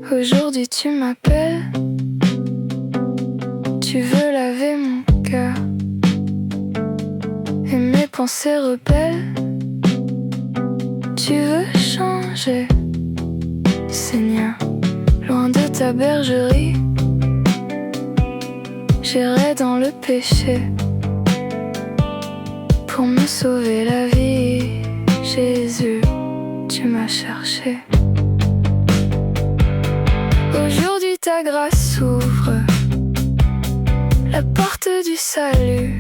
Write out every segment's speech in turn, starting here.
Aujourd'hui tu m'appelles, tu veux laver mon cœur et mes pensées rebelles. Tu veux changer, Seigneur, loin de ta bergerie. J'irai dans le péché pour me sauver la vie. Jésus, tu m'as cherché. Aujourd'hui ta grâce ouvre la porte du salut.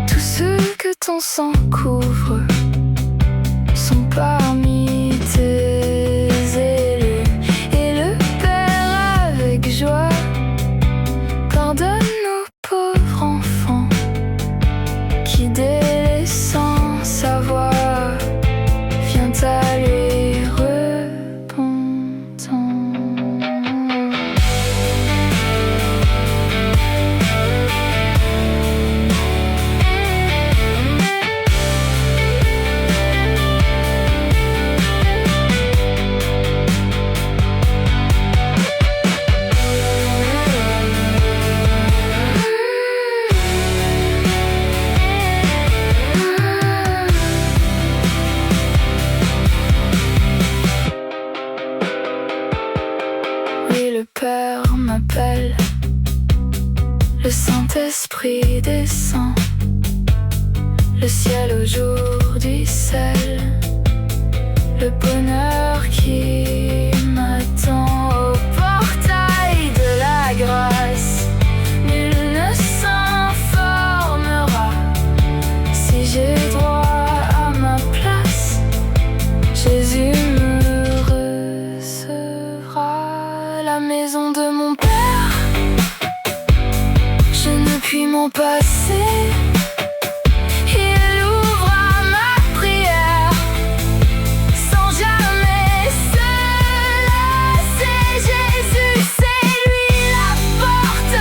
Tous ceux que ton sang couvre sont parmi tes élus. Et le Père avec joie pardonne nos pauvres enfants qui délaissant sa voix vient à lui. Le Père m'appelle, le Saint-Esprit descend, le ciel aujourd'hui scelle le bonheur qui m'attend au portail de la grâce. Nul ne s'informera si j'ai droit à ma place. Jésus me recevra. La maison de mon Père, je ne puis m'en passer. Il ouvre à ma prière sans jamais se lasser. Jésus, c'est lui la porte,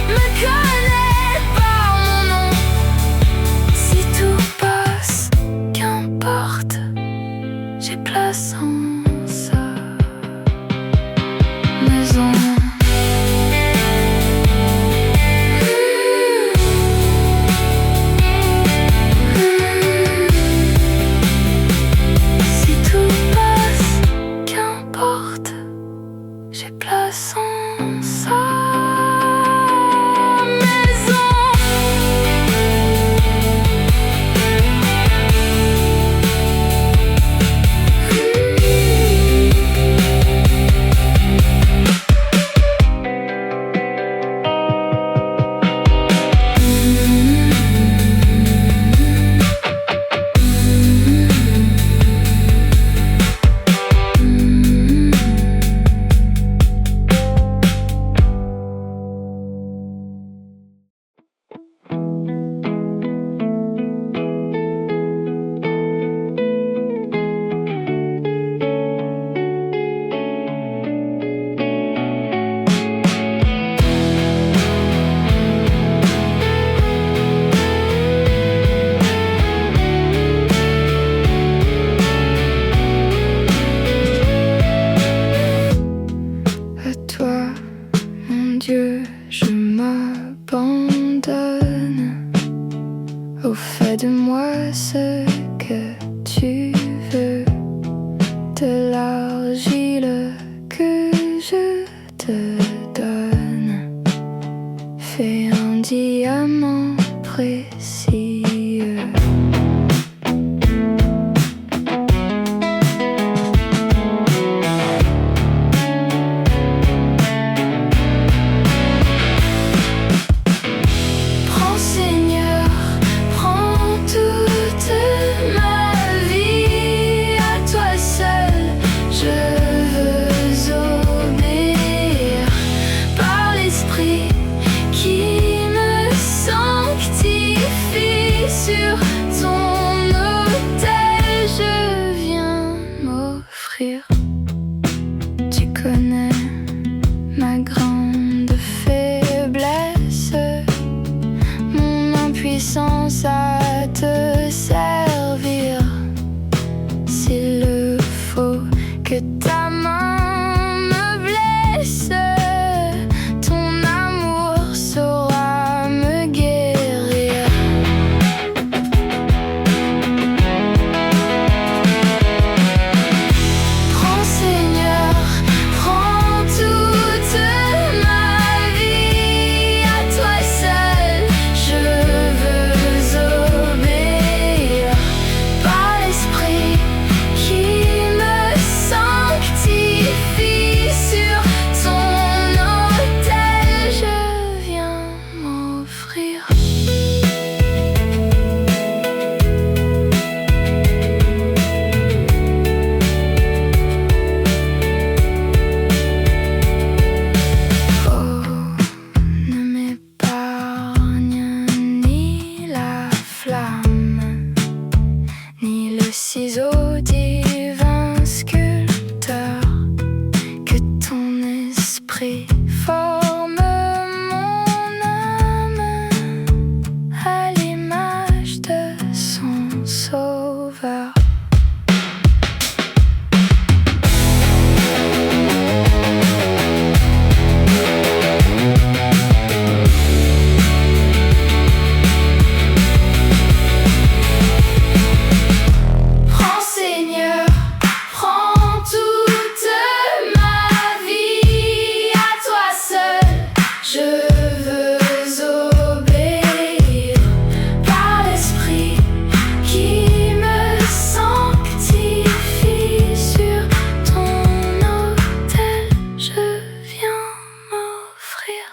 me connaît par mon nom. Si tout passe, qu'importe, j'ai place en sa maison. Si tout passe, qu'importe, j'ai place en sa maison. À toi, mon Dieu, je m'abandonne. Au fait de moi ce que tu veux, de l'argile que je te donne, fais un diamant précieux. Prends Seigneur, prends toute ma vie, à toi seul je veux m'offrir. Tu connais ma grande faiblesse, mon impuissance à te servir. S'il le faut que ta main me blesse, ton amour saura me guérir. Prends Seigneur, prends toute ma vie, à toi seul je veux obéir. Par l'Esprit qui me sanctifie, sur ton autel je viens m'offrir. Oh, ne m'épargne ni la flamme, ni le ciseau divin sculpteur. Que ton esprit forme mon âme à l'image de son sauveur. Prends Seigneur, prends toute ma vie, à toi seul je veux obéir. Par l'Esprit qui me sanctifie, sur ton autel je viens m'offrir.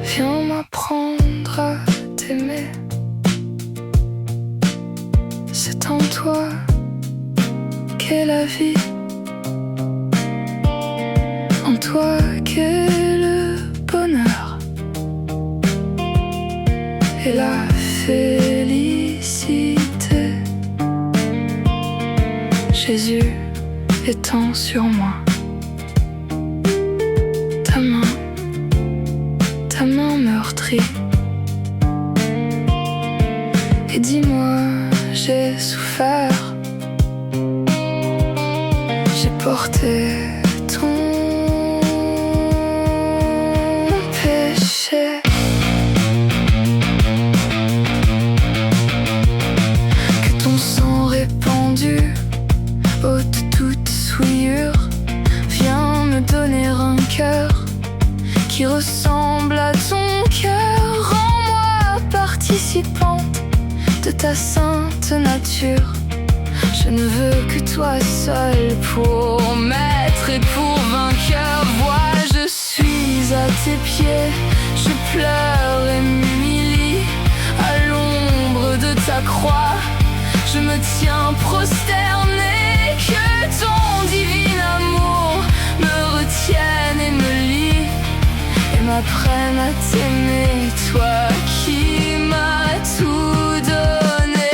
Viens m'apprendre à t'aimer. C'est en toi qu'est la vie, en toi qu'est le bonheur et la félicité. Jésus étend sur moi ta main meurtrie, et dis-moi, j'ai souffert, j'ai porté ton péché. Que ton sang répandu ôte toute souillure, viens me donner un cœur qui ressemble à ton cœur. Rends-moi participante de ta sainte nature. Je ne veux que toi seul pour maître et pour vainqueur. Vois, je suis à tes pieds, je pleure et m'humilie à l'ombre de ta croix. Je me tiens prosterné, que ton divin amour me retienne et me lie et m'apprenne à t'aimer, toi qui m'as tout donné.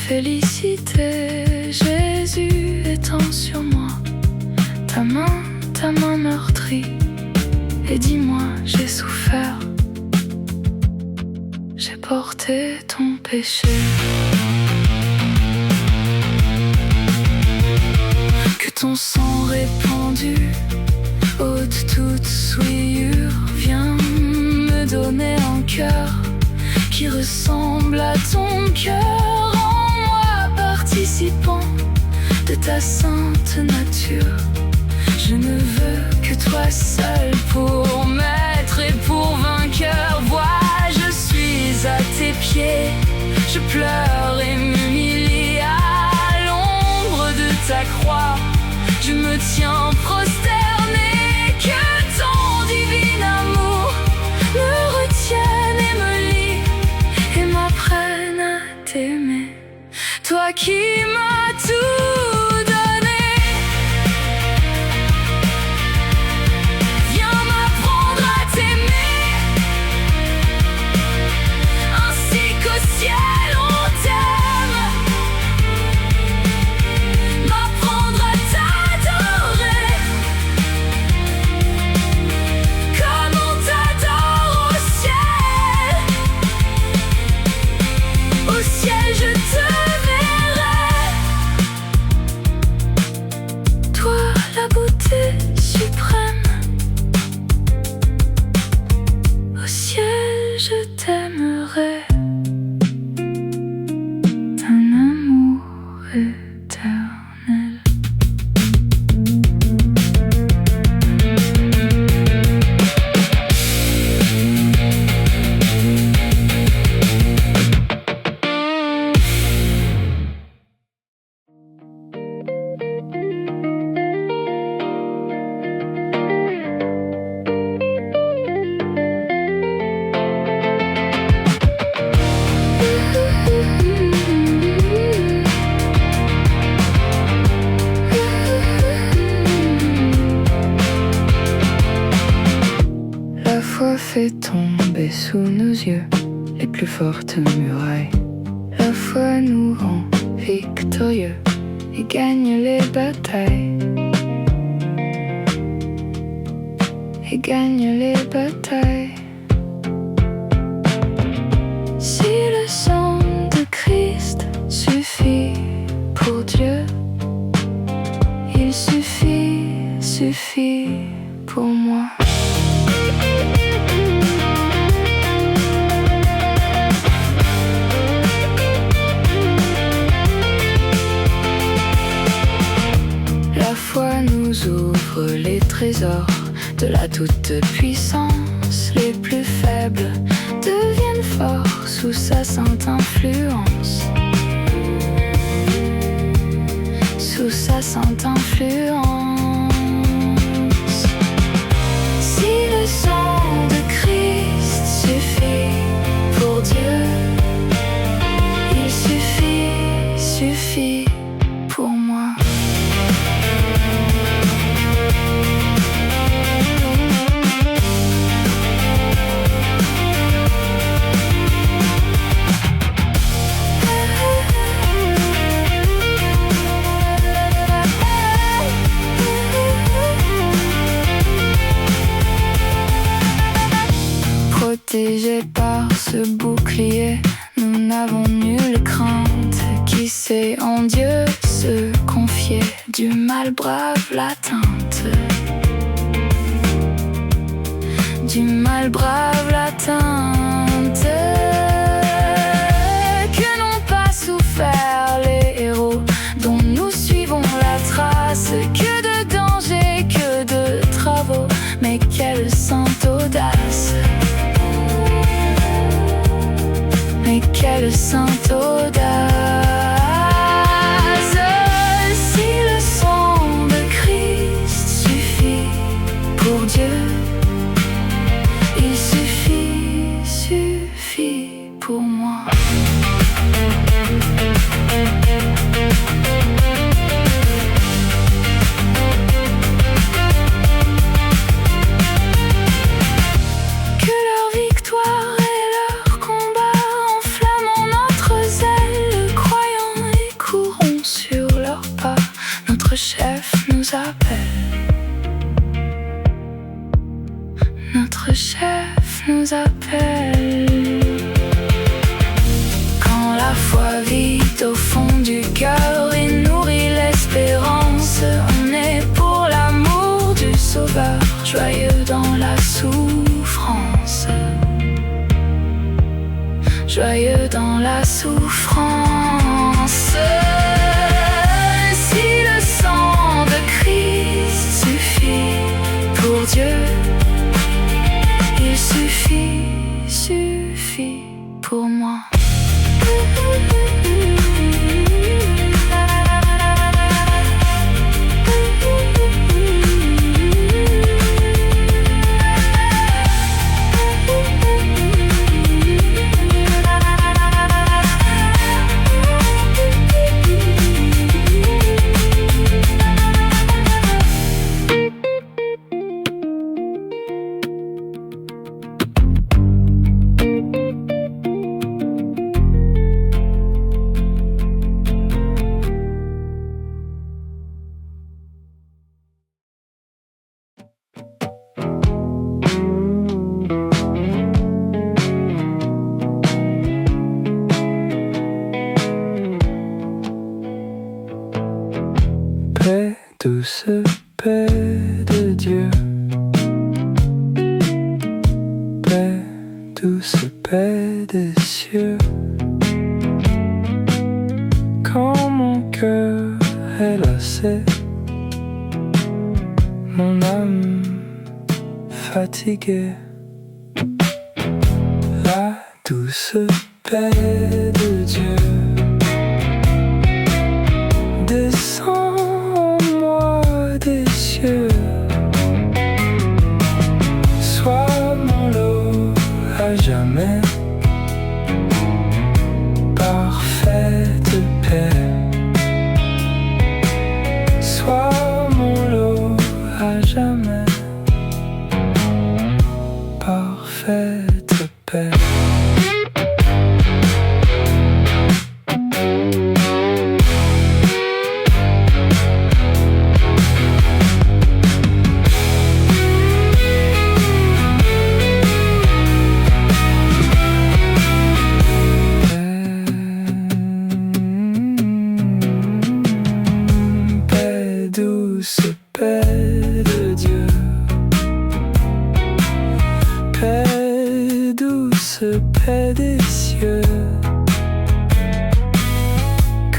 félicité. Jésus étend sur moi ta main meurtrie, et dis-moi, j'ai souffert, j'ai porté ton péché. Que ton sang répandu ôte toute souillure, viens me donner un cœur qui ressemble à ton cœur. Rends-moi participant de ta sainte nature. Je ne veux que toi seul pour maître et pour vainqueur. Vois, je suis à tes pieds, je pleure et m'humilie à l'ombre de ta croix. Je me tiens prosterné, que ton divin amour me retienne et me lie et m'apprenne à t'aimer. Toi qui m'as tout donné, viens m'apprendre à t'aimer, ainsi qu'au ciel on t'aime. M'apprendre à t'adorer comme on t'adore au ciel. Au ciel je te verrai, toi la beauté suprême. Au ciel je t'aimerai, un amour éternel. La foi fait tomber sous nos yeux les plus fortes murailles. La foi nous rend victorieux et gagne les batailles. Et gagne les batailles. Si le sang de Christ suffit pour Dieu, il suffit pour moi. La foi nous ouvre les trésors de la toute-puissance. Les plus faibles deviennent forts sous sa sainte influence. Sous sa sainte influence. Si le sang de Christ suffit pour Dieu, il suffit pour moi. Protégés par ce bouclier, nous n'avons nulle crainte. Qui sait en Dieu se confier, du mal brave l'atteinte. Du mal brave l'atteinte. Que n'ont pas souffert les héros dont nous suivons la trace. Que de dangers, que de travaux, mais quelle sainte audace. Mais quelle sainte audace. Si le sang de Christ suffit pour Dieu, il suffit pour moi. Que leur victoire et leur combat enflamment notre zèle, croyant notre chef nous appelle. Quand la foi vit au fond du cœur et nourrit l'espérance, on est pour l'amour du Sauveur, joyeux dans la souffrance, joyeux dans la souffrance. Si le sang de Christ suffit pour Dieu, il suffit pour moi. Paix, douce paix de Dieu. Paix, douce paix des cieux. Quand mon cœur est lassé, mon âme fatiguée, la douce paix de Dieu descend des cieux. Sois mon lot à jamais, parfaite paix. Sois mon lot à jamais, parfaite paix. Douce paix de Dieu, paix, douce paix des cieux.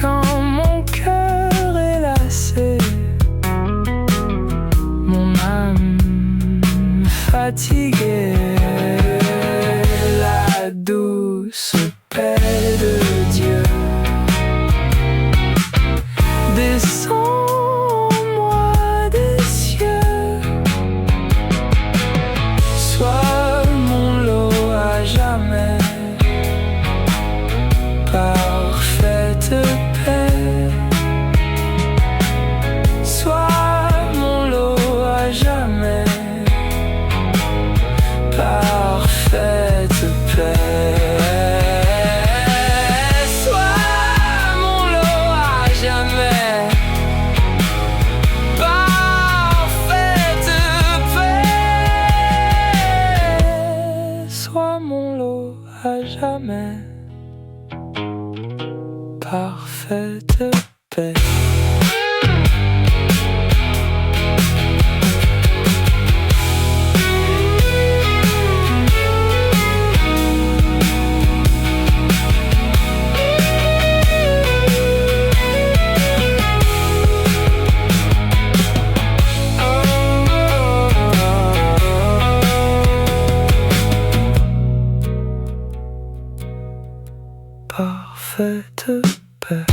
Quand mon cœur est lassé, mon âme fatiguée, la douce paix de Dieu descend des cieux. Sois mon lot à jamais, parfaite paix. Sois mon lot à jamais, parfaite paix. Sois mon lot à jamais, sois mon lot à jamais, parfaite paix. Parfaite paix.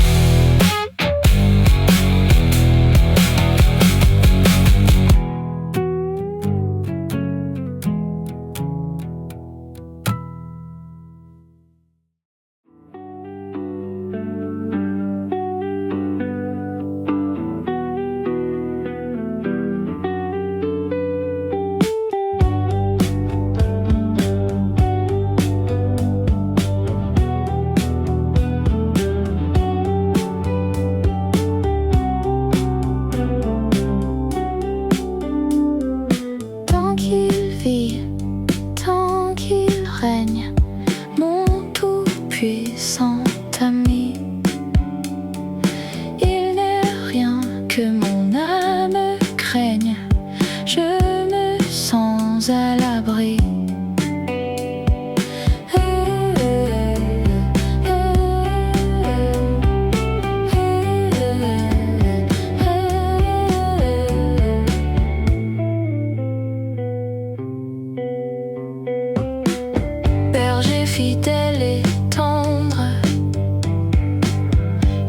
fidèle et tendre.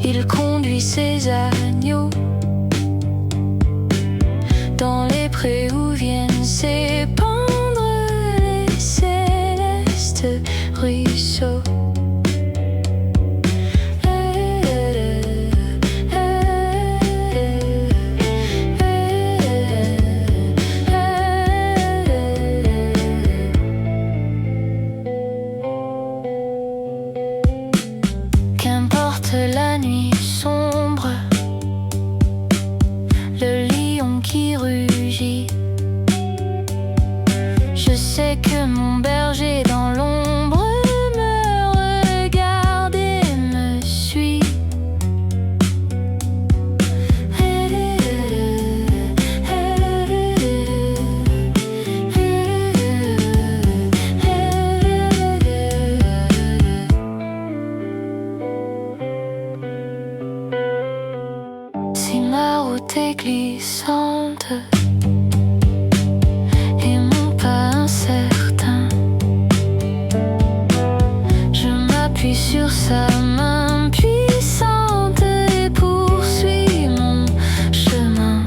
Il conduit ses agneaux dans les prés où viennent s'épandre les célestes ruisseaux. Qu'importe la nuit sombre, le lion qui rugit, je sais que mon berger dans l'ombre me regarde et me suit. Si ma route est glissante et mon pas incertain, je m'appuie sur sa main puissante et poursuis mon chemin.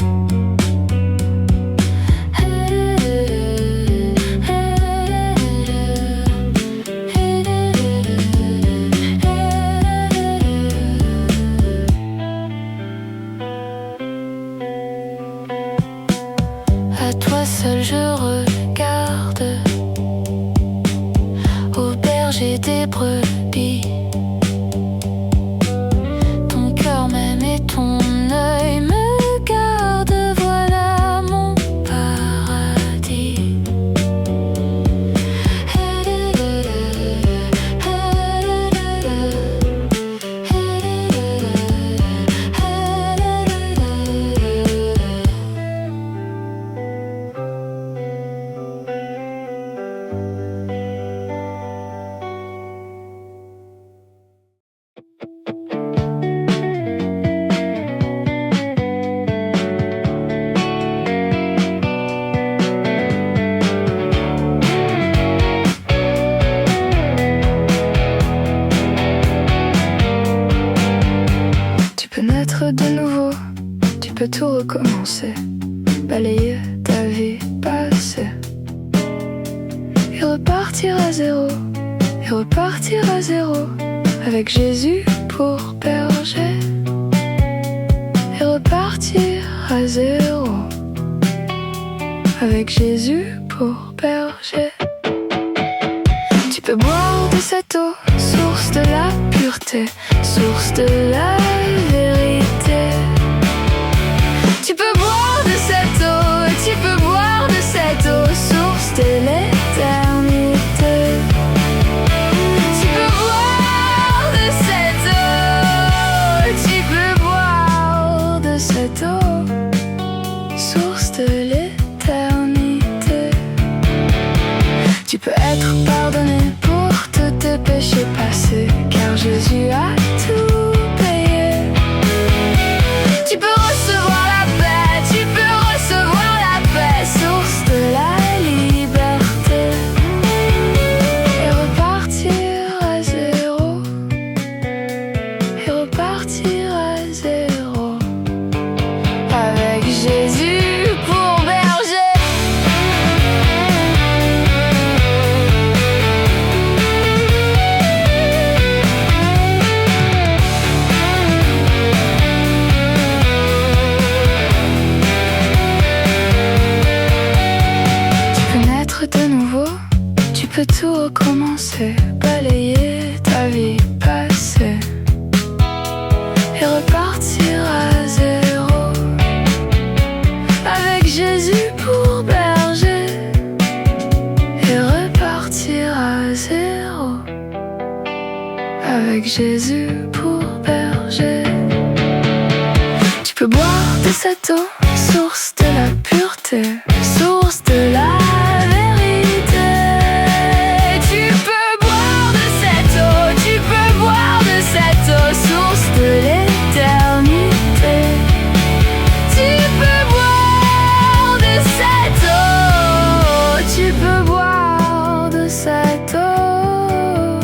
À toi seul je regarde, au berger des brebis. Ton cœur même et ton œil me gardent, voilà mon paradis. Tu peux naître de nouveau, tu peux tout recommencer, balayer ta vie passée et repartir à zéro, et repartir à zéro, avec Jésus pour berger, et repartir à zéro, avec Jésus pour berger. Tu peux boire de cette eau, source de la pureté, source de la vérité. Tu peux boire de cette eau, tu peux boire de cette eau, source de l'éternité. Tu peux boire de cette eau, tu peux boire de cette eau, source de l'éternité. Tu peux être pardonné pour tous tes péchés passés, car Jésus a tout payé. Tu peux recevoir la paix, tu peux recevoir la paix, source de la liberté, et repartir à zéro, et repartir à zéro, avec Jésus pour berger. De nouveau, tu peux tout recommencer, balayer ta vie passée et repartir à zéro, avec Jésus pour berger, et repartir à zéro, avec Jésus pour berger. Tu peux boire de cette eau, source de la pureté, source de la source de l'éternité. Tu peux boire de cette eau, tu peux boire de cette eau,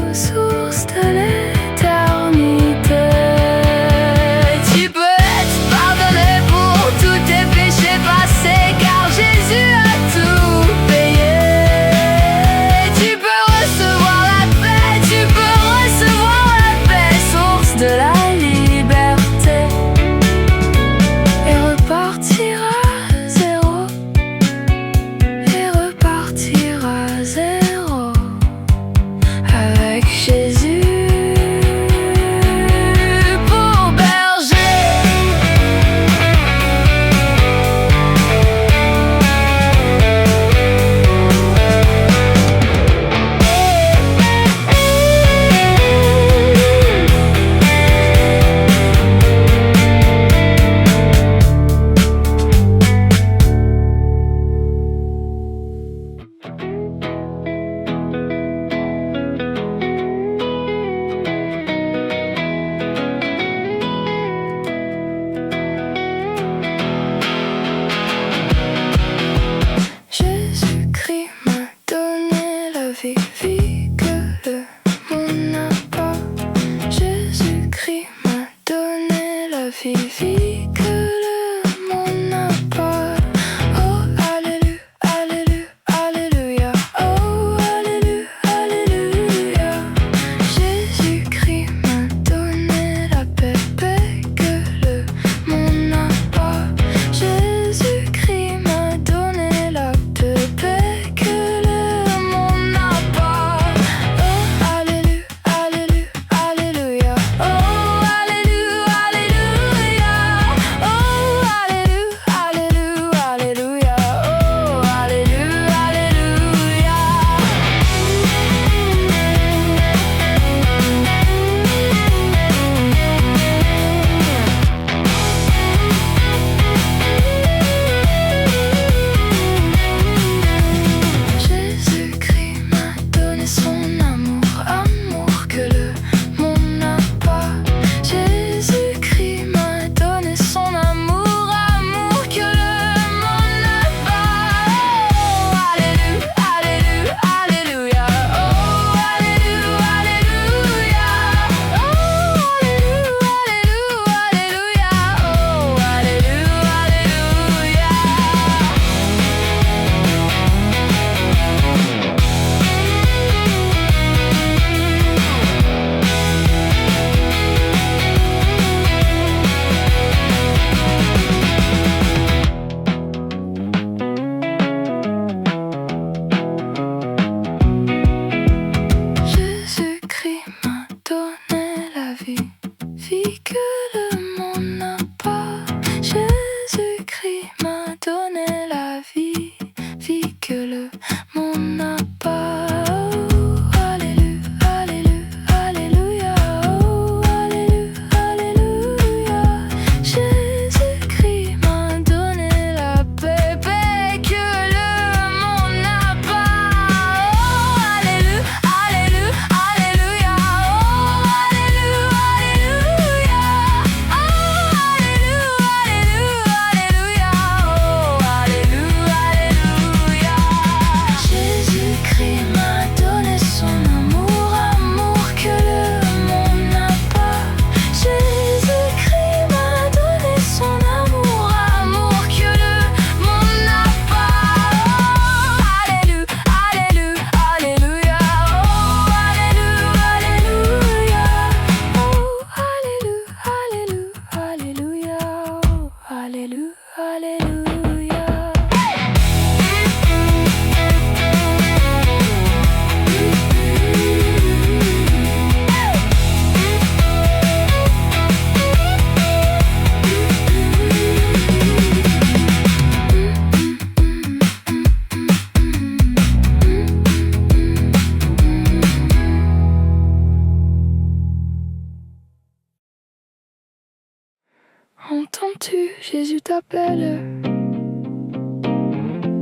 t'appelle.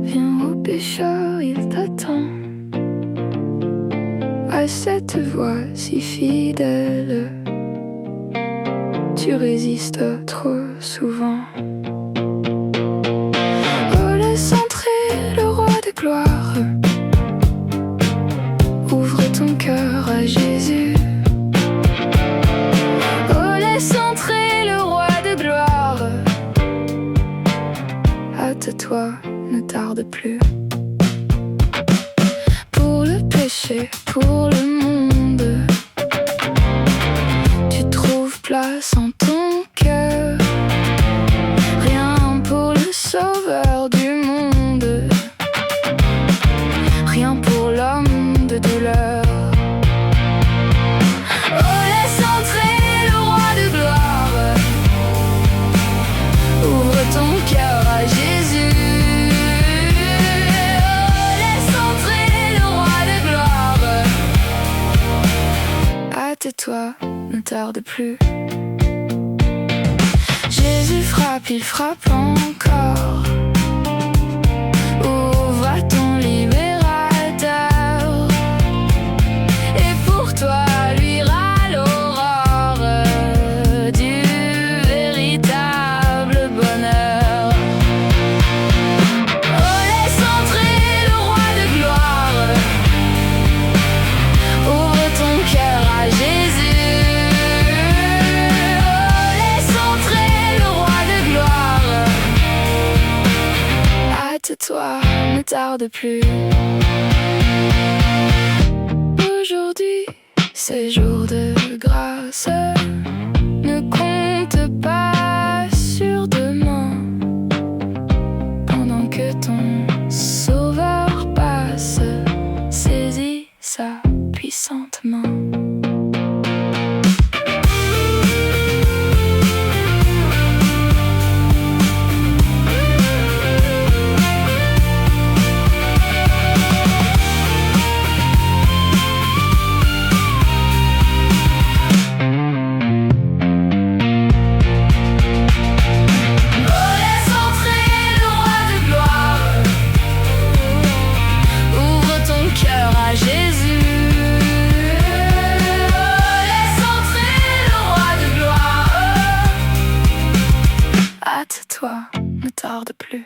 Viens au pécheur, il t'attend. À cette voix si fidèle, tu résistes trop souvent. Oh, laisse entrer le roi de gloire. Ouvre ton cœur à Jésus. Oh, laisse entrer le roi de gloire. Hâte-toi, ne tarde plus. Pour le péché, pour le monde, tu trouves place en ton cœur. Rien pour le sauveur du monde, rien pour l'homme de douleur. Oh, laisse entrer le roi de gloire. Ouvre ton cœur à Jésus. Oh, laisse entrer le roi de gloire. Hâte-toi, ne tarde plus. Jésus frappe, il frappe encore. Ouvre à ton libérateur. Et pour toi luira l'aurore du véritable bonheur. Oh, laisse entrer le roi de gloire. Ouvre ton cœur à Jésus. Oh, laisse entrer le roi de gloire. Hâte-toi, ne tarde plus. Aujourd'hui, c'est jour de grâce. Ne compte pas sur demain. Pendant que ton sauveur passe, saisis sa puissante main. Hâte-toi, ne tarde plus.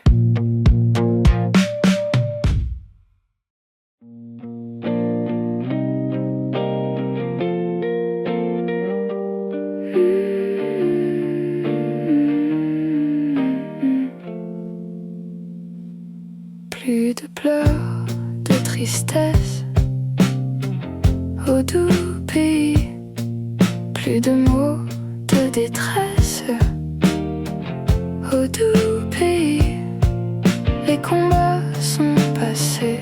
Plus de pleurs, de tristesse, au doux pays. Plus de mots de détresse, au doux pays. Les combats sont passés,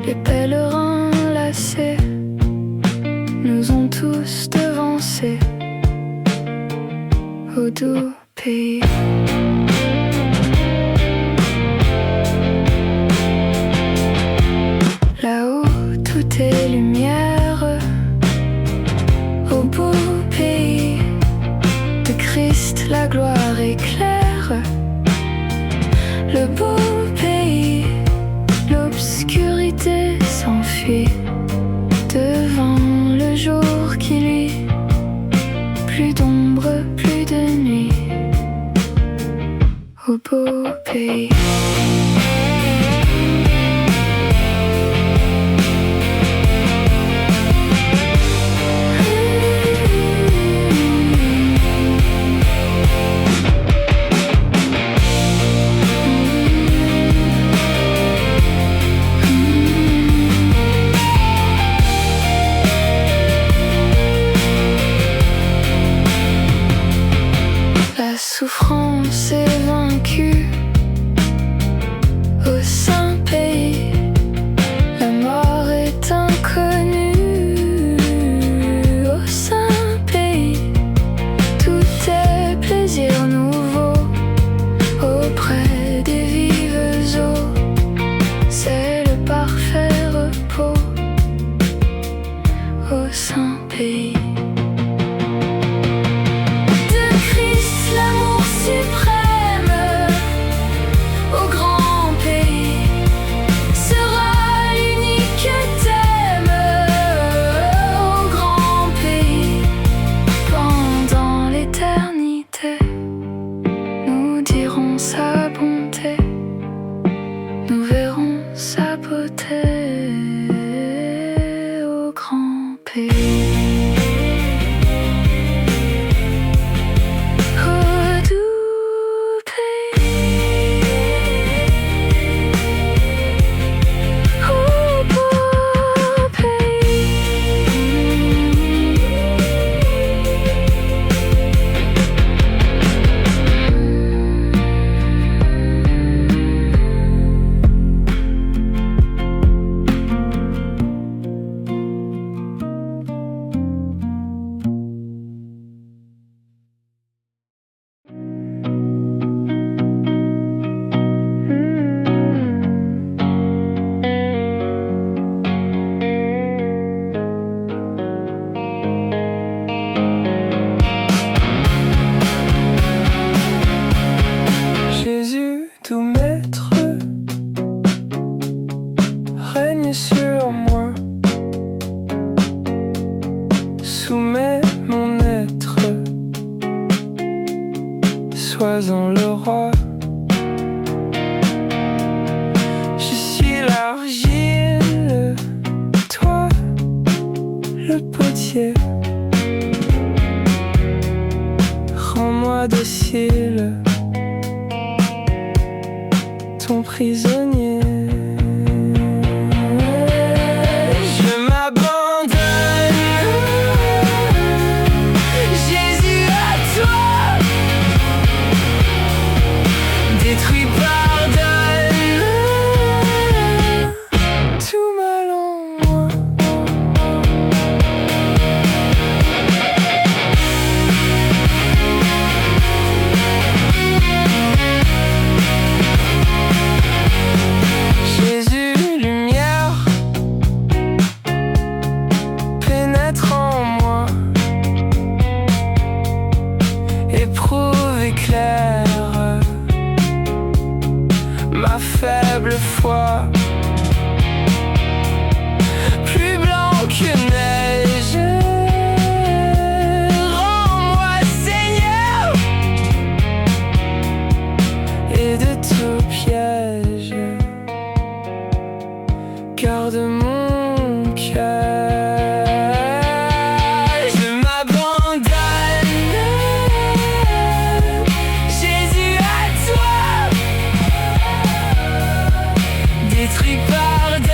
les pèlerins lassés nous ont tous devancés, au doux pays. Là-haut tout est lumière, au beau pays de Christ la gloire éclaire. Le beau pays, l'obscurité s'enfuit devant le jour qui luit. Plus d'ombre, plus de nuit, au beau pays. La souffrance est vaincue, nous verrons sa beauté au grand pays. Jésus, tout maître, règne sur moi. Soumets mon être, sois-en le roi. Je suis l'argile, toi le potier. Rends-moi docile, ton prisonnier. Je m'abandonne, Jésus, à toi. Détruis, pardonne tout mal en moi. Jésus, lumière, pénètre en moi, éprouve, éclaire ma faible foi. Plus blanc que neige, rends-moi Seigneur, et de tout piège garde mon cœur. Je m'abandonne, Jésus, à toi. Détruis, pardonne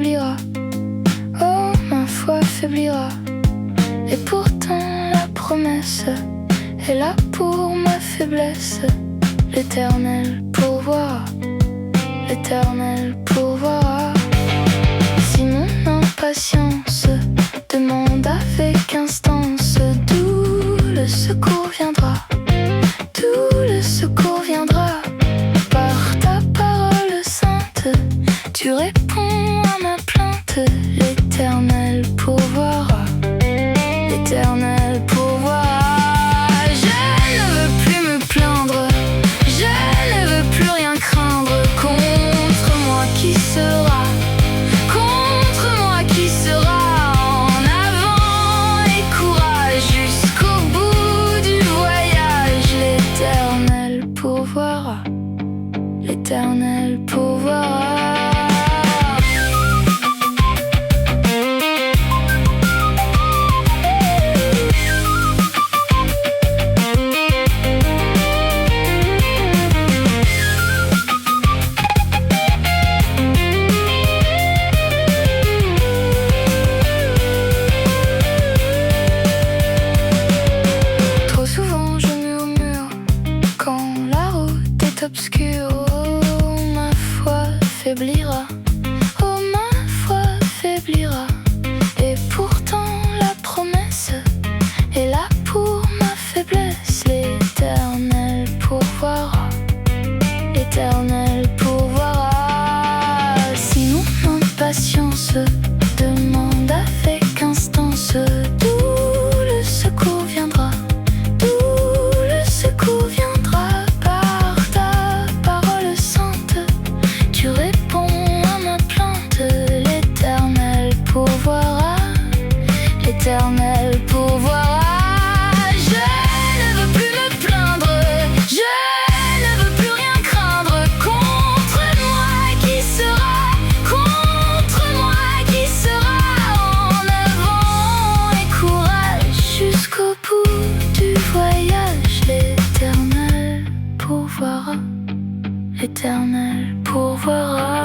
faiblira. Oh, ma foi faiblira. Et pourtant la promesse est là pour ma faiblesse. L'Éternel pourvoira, l'Éternel pourvoira. Si mon impatience demande avec instance, d'où le secours viendra, d'où le secours viendra. Par ta parole sainte, tu réponds à ma plainte. L'Éternel pourvoira, l'Éternel pourvoira. Je ne veux plus me plaindre, je ne veux plus rien craindre. Contre moi qui sera, contre moi qui sera. En avant et courage jusqu'au bout du voyage. L'Éternel pourvoira, l'Éternel pourvoira. Trop souvent je murmure quand la route est obscure. Oh, ma foi faiblira, oh, ma foi faiblira. Et pourtant la promesse est là pour ma faiblesse. L'Éternel pourvoira, l'Éternel pourvoira. Si mon impatience demande avec instance, d'où le secours viendra, d'où le secours viendra. Par ta parole sainte, tu réponds à ma plainte. L'Éternel pourvoira, l'Éternel pourvoira. Je ne veux plus me plaindre, je ne veux plus rien craindre. Contre moi qui sera, contre moi qui sera. En avant et courage jusqu'au bout du voyage. L'Éternel pourvoira, l'Éternel pourvoira.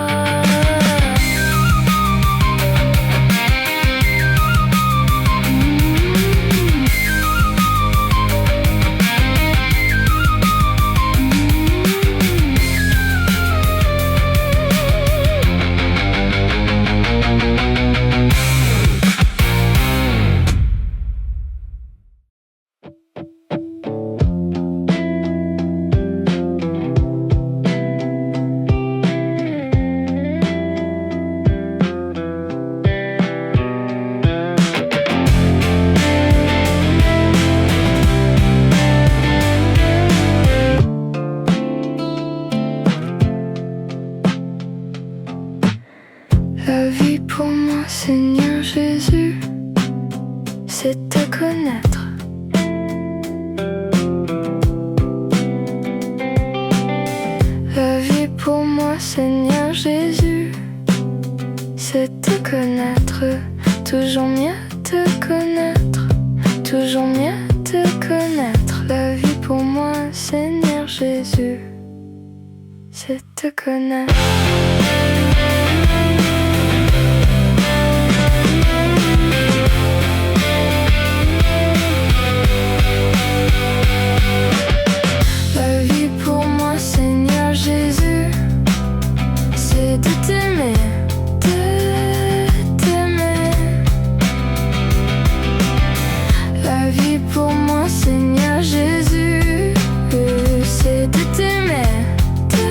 La vie pour moi, Seigneur Jésus, c'est te connaître. La vie pour moi, Seigneur Jésus, c'est te connaître. Toujours mieux te connaître, toujours mieux te connaître. La vie pour moi, Seigneur Jésus, c'est te connaître. La vie pour moi, Seigneur Jésus, c'est de t'aimer, de t'aimer. La vie pour moi, Seigneur Jésus, c'est de t'aimer, de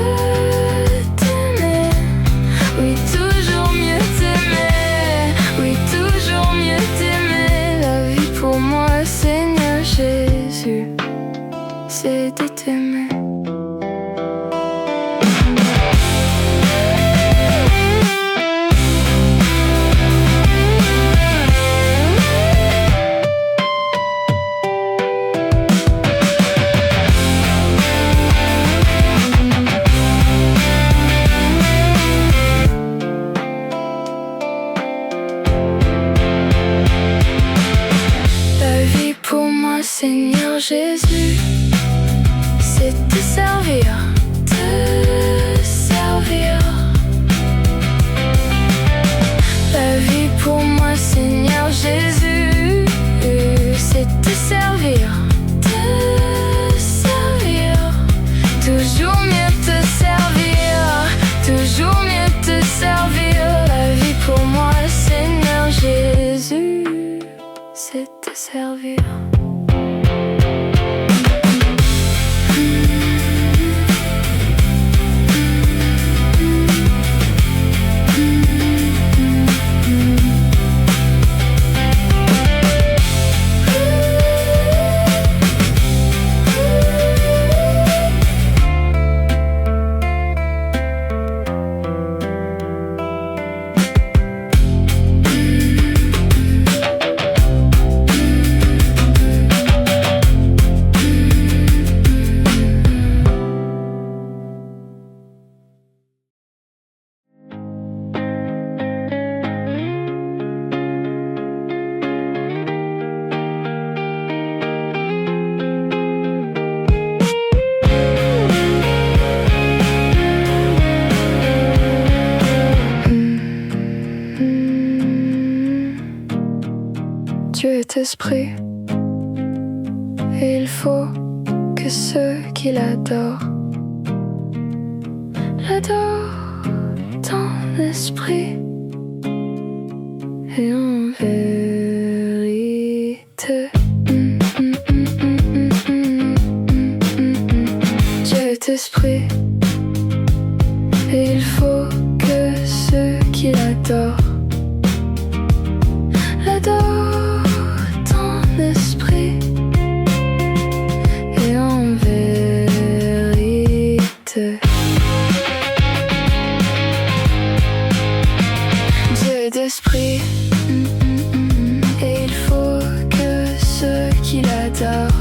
t'aimer. Oui, toujours mieux t'aimer, oui, toujours mieux t'aimer. La vie pour moi, Seigneur Jésus, c'est de t'aimer. La vie pour moi, Seigneur Jésus, c'est te servir, te servir. Saint-Esprit. Et il faut que ceux qui l'adorent ton esprit et en vérité. Dieu est esprit et il faut que ceux qui l'adorent ton esprit et en vérité. D'esprit, et il faut que ceux qui l'adorent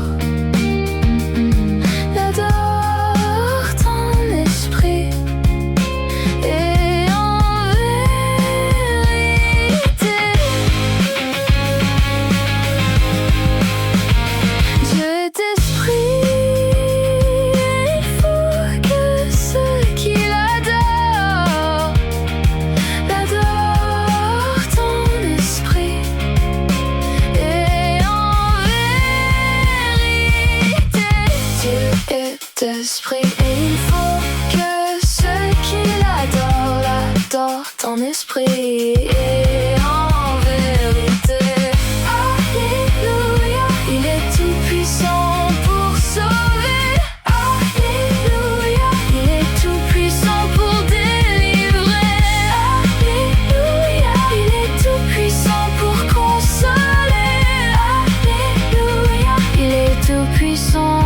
ton esprit et en vérité. Dieu est esprit, il faut que ceux qui l'adorent esprit, et il faut que ceux qui l'adorent ton esprit et en vérité. Alléluia, il est tout puissant pour sauver. Alléluia, il est tout puissant pour délivrer. Alléluia, il est tout puissant pour consoler. Alléluia, il est tout puissant.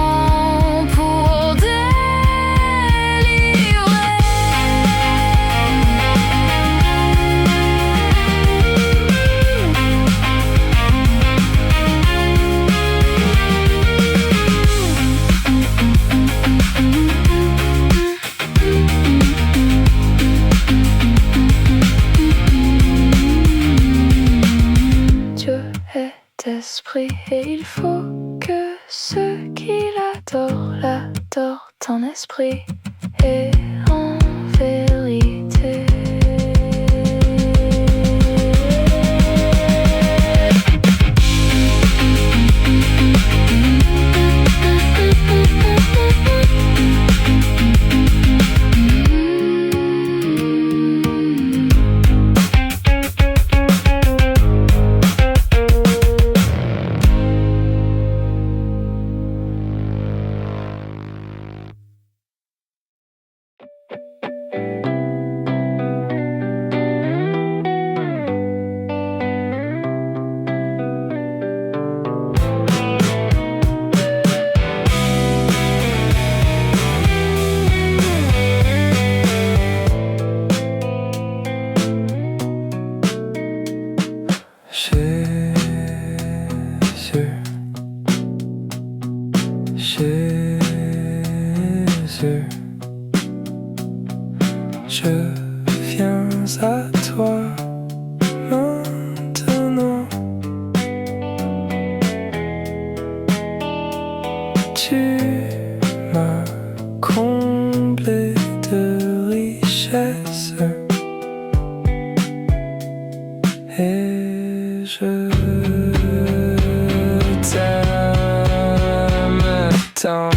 Esprit, et il faut que ceux qui l'adorent ton esprit et en vérité. Jésus, je viens à toi maintenant. Tu m'as comblé de richesses et je t'aime tant.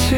Tu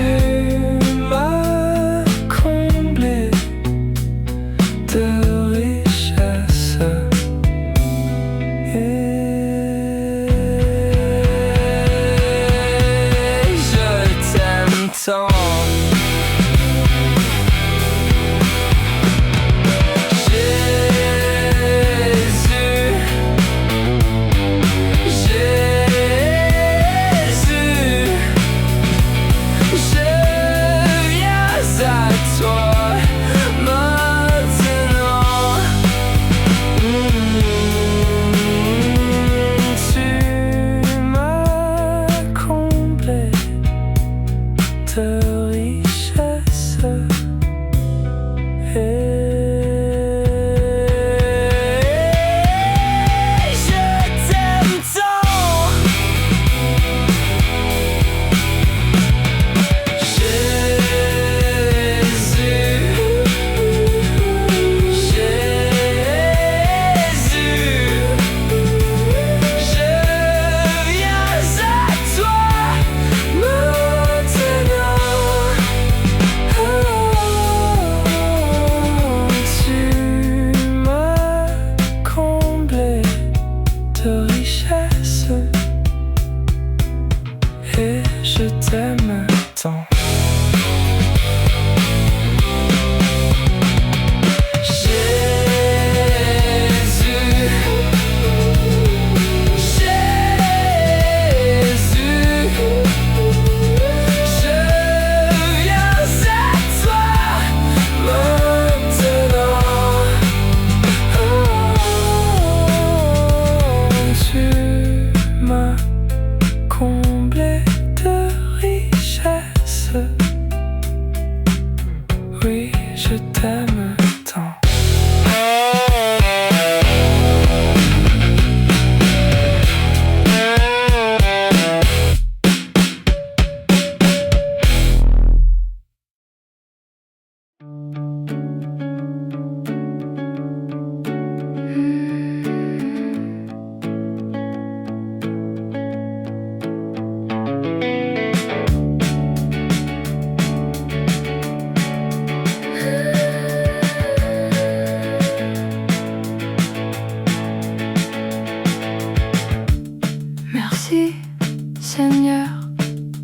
Seigneur,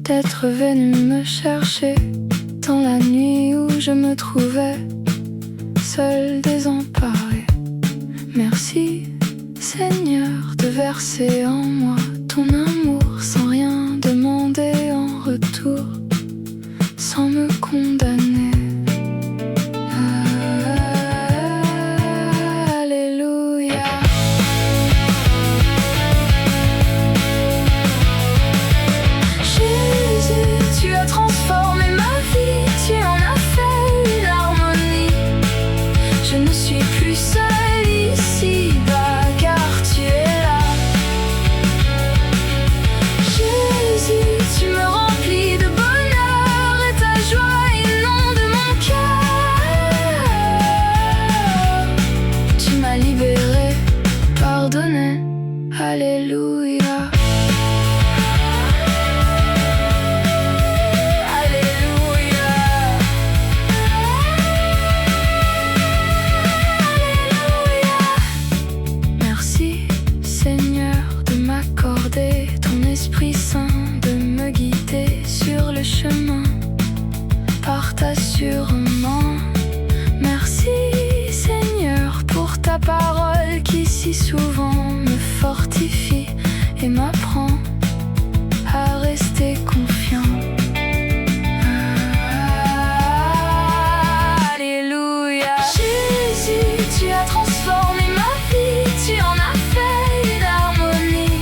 d'être venu me chercher dans la nuit où je me trouvais seul, désemparé. Merci, Seigneur, de verser en moi ton amour sans rien demander en retour, sans me condamner. Alléluia. Jésus, tu as transformé ma vie, tu en as fait une harmonie. Je ne suis plus seule ici-bas, car tu es là. Jésus, tu me remplis de bonheur et ta joie inonde mon cœur. Tu m'as libéré, pardonné, alléluia. Ton Esprit Saint de me guider sur le chemin par t'assurement. Merci Seigneur pour ta parole qui si souvent me fortifie et m'apprend à rester confiant. Alléluia. Jésus, tu as transformé ma vie, tu en as fait une harmonie.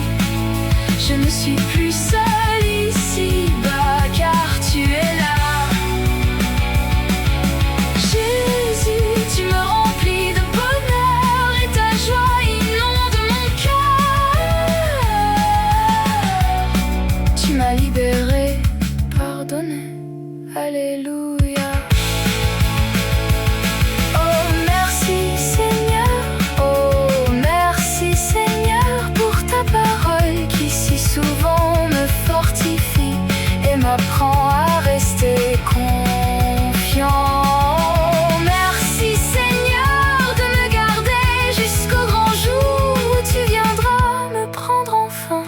Je ne suis plus seule ici-bas, car tu es là. Jésus, tu me remplis de bonheur et ta joie inonde mon cœur. Tu m'as libéré, pardonné, alléluia. Oh merci Seigneur, oh merci Seigneur pour ta parole qui si souvent me fortifie et m'apprend à rester confiant. Merci Seigneur de me garder jusqu'au grand jour où tu viendras me prendre enfin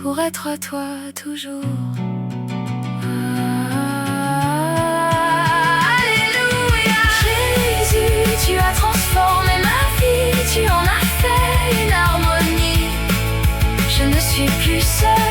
pour être à toi toujours. Alléluia. Jésus, tu as transformé ma vie, tu en as fait une harmonie. Je ne suis plus seule